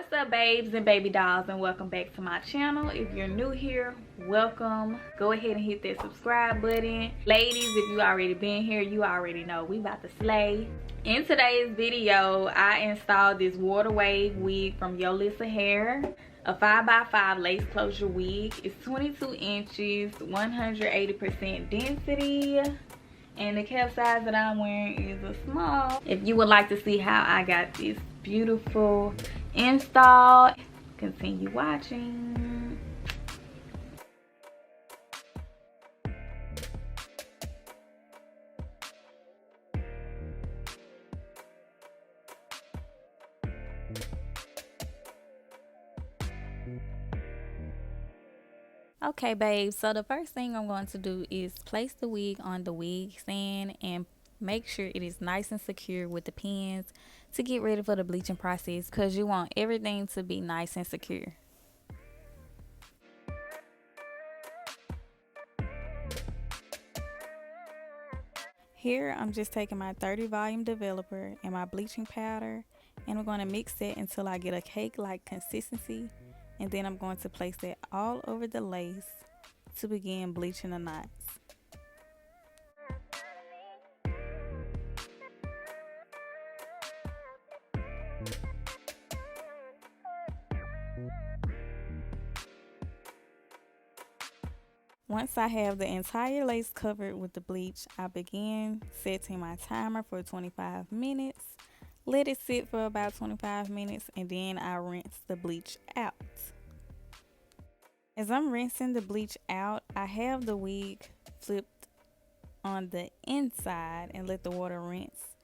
What's up, babes and baby dolls, and welcome back to my channel. If you're new here, welcome. Go ahead and hit that subscribe button. Ladies, if you already been here, you already know we about to slay. In today's video, I installed this water wave wig from Yolissa Hair, a 5x5 lace closure wig. It's 22 inches, 180% density, and the cap size that I'm wearing is a small. If you would like to see how I got this beautiful install, continue watching. Okay, babe, so the first thing I'm going to do is place the wig on the wig stand and make sure it is nice and secure with the pins to get ready for the bleaching process, because you want everything to be nice and secure. Here I'm just taking my 30 volume developer and my bleaching powder, and I'm going to mix it until I get a cake like consistency, and then I'm going to place it all over the lace to begin bleaching the knots. Once I have the entire lace covered with the bleach, I begin setting my timer for 25 minutes. Let it sit for about 25 minutes, and then I rinse the bleach out. As I'm rinsing the bleach out, I have the wig flipped on the inside and let the water rinse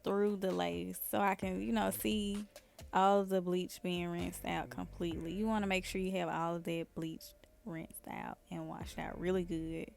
through the lace so I can, see all of the bleach being rinsed out completely. You want to make sure you have all of that bleach rinsed out and washed out really good.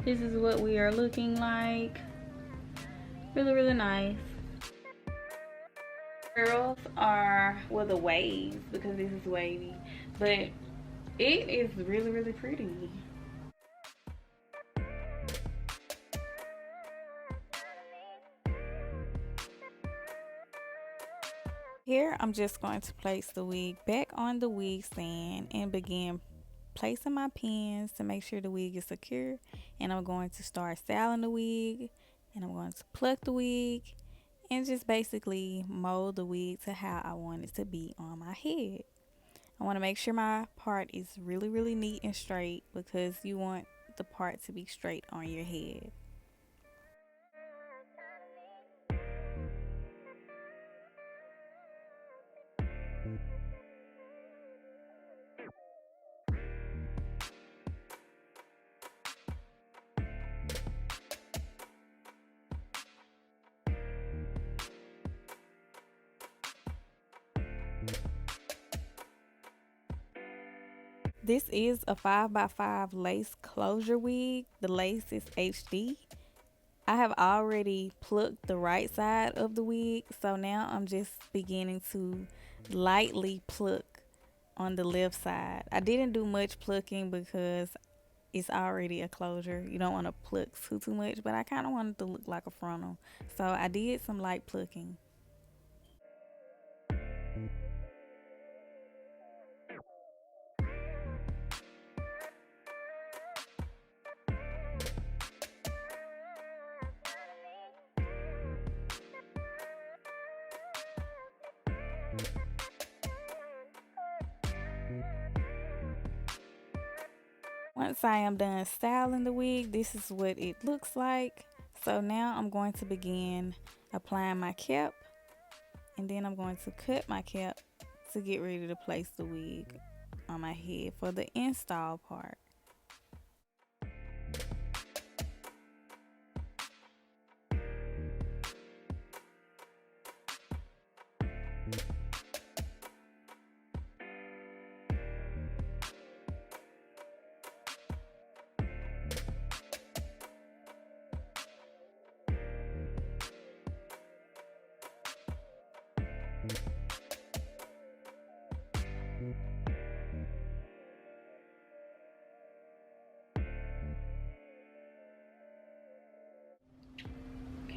This is what we are looking like. Really nice. Curls are the waves, because this is wavy, but it is really pretty. Here I'm just going to place the wig back on the wig stand and begin placing my pins to make sure the wig is secure, and I'm going to start styling the wig, and I'm going to pluck the wig and just basically mold the wig to how I want it to be on my head. I want to make sure my part is really neat and straight, because you want the part to be straight on your head. This is a 5x5 lace closure wig. The lace is HD. I have already plucked the right side of the wig, so now I'm just beginning to lightly pluck on the left side. I didn't do much plucking because it's already a closure. You don't want to pluck too much, but I kind of wanted to look like a frontal, so I did some light plucking. Once I am done styling the wig, this is what it looks like. So now I'm going to begin applying my cap, and then I'm going to cut my cap to get ready to place the wig on my head for the install part.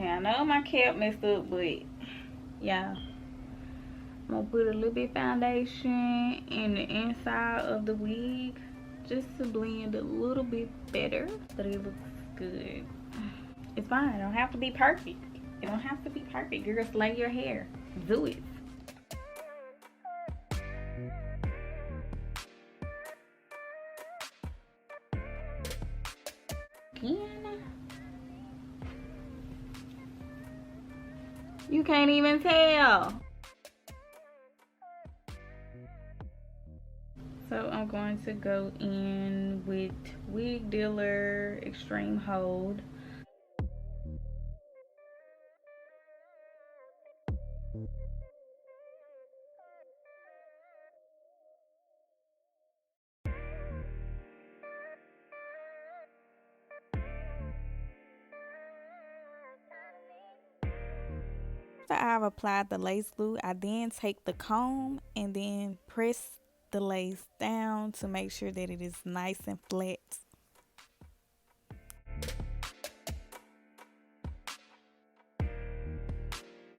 Okay, I know my cap messed up, but yeah. I'm gonna put a little bit foundation in the inside of the wig just to blend a little bit better, but it looks good. It's fine. It don't have to be perfect. It don't have to be perfect. Girl, slay your hair. Do it. Again. You can't even tell. So I'm going to go in with Wig Dealer Extreme Hold. After I've applied the lace glue, I then take the comb and then press the lace down to make sure that it is nice and flat.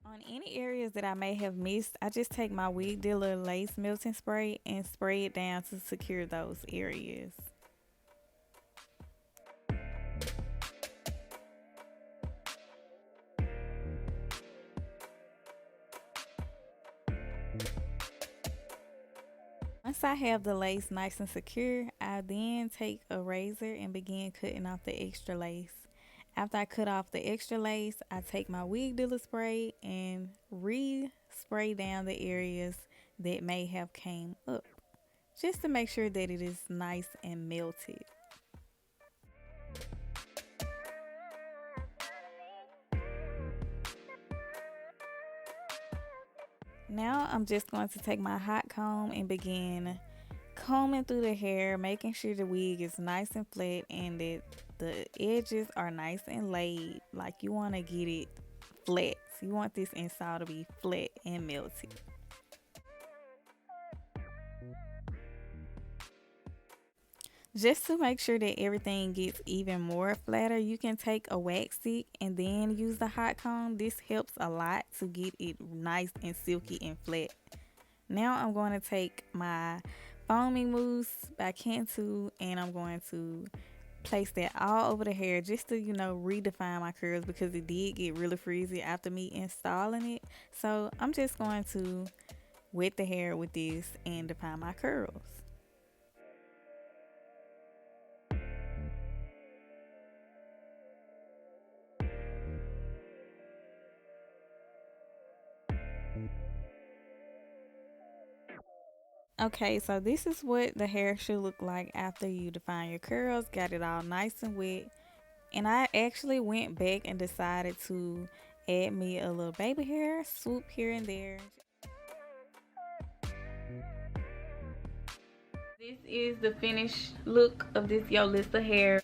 On any areas that I may have missed, I just take my Wig Dealer lace melting spray and spray it down to secure those areas. Once I have the lace nice and secure, I then take a razor and begin cutting off the extra lace. After I cut off the extra lace, I take my Wig Dealer spray and re-spray down the areas that may have came up, just to make sure that it is nice and melted. Now I'm just going to take my hot comb and begin combing through the hair, making sure the wig is nice and flat and that the edges are nice and laid. Like, you want to get it flat. You want this install to be flat and melted. Just to make sure that everything gets even more flatter, you can take a wax stick and then use the hot comb. This helps a lot to get it nice and silky and flat. Now I'm going to take my foaming mousse by Cantu and I'm going to place that all over the hair just to, redefine my curls, because it did get really frizzy after me installing it. So I'm just going to wet the hair with this and define my curls. Okay, so this is what the hair should look like after you define your curls, got it all nice and wet. And I actually went back and decided to add me a little baby hair, swoop here and there. This is the finished look of this Yolissa hair.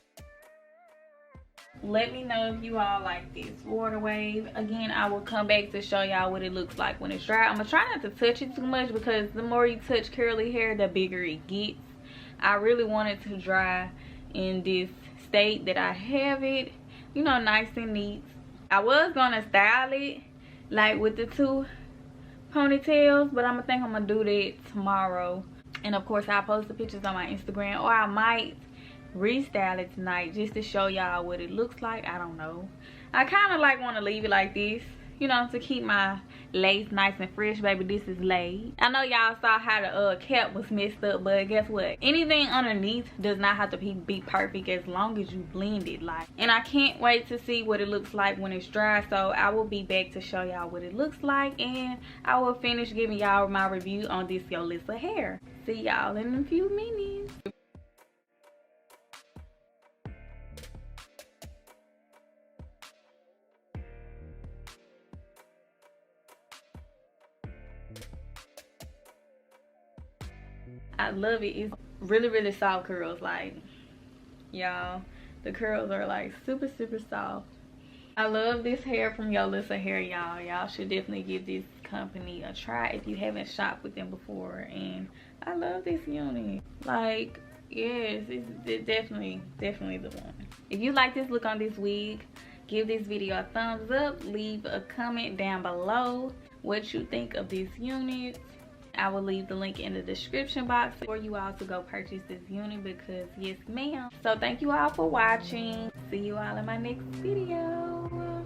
Let me know if you all like this water wave. Again, I will come back to show y'all what it looks like when it's dry. I'm gonna try not to touch it too much because the more you touch curly hair, the bigger it gets. I really want it to dry in this state that I have it, nice and neat. I was gonna style it like with the two ponytails, but I'm gonna do that tomorrow. And of course, I'll post the pictures on my Instagram, or I might restyle it tonight just to show y'all what it looks like. I don't know. I kind of want to leave it like this, to keep my lace nice and fresh. Baby, this is laid. I know y'all saw how the cap was messed up, but guess what? Anything underneath does not have to be perfect as long as you blend it. And I can't wait to see what it looks like when it's dry, so I will be back to show y'all what it looks like, and I will finish giving y'all my review on this Yolissa hair. See y'all in a few minutes. I love it. It's really soft curls. Y'all, the curls are super soft. I love this hair from Yolissa Hair, y'all. Y'all should definitely give this company a try if you haven't shopped with them before. And I love this unit. Yes, it's definitely the one. If you like this look on this wig, Give this video a thumbs up. Leave a comment down below what you think of this unit. I will leave the link in the description box for you all to go purchase this unit because yes ma'am. So thank you all for watching. See you all in my next video.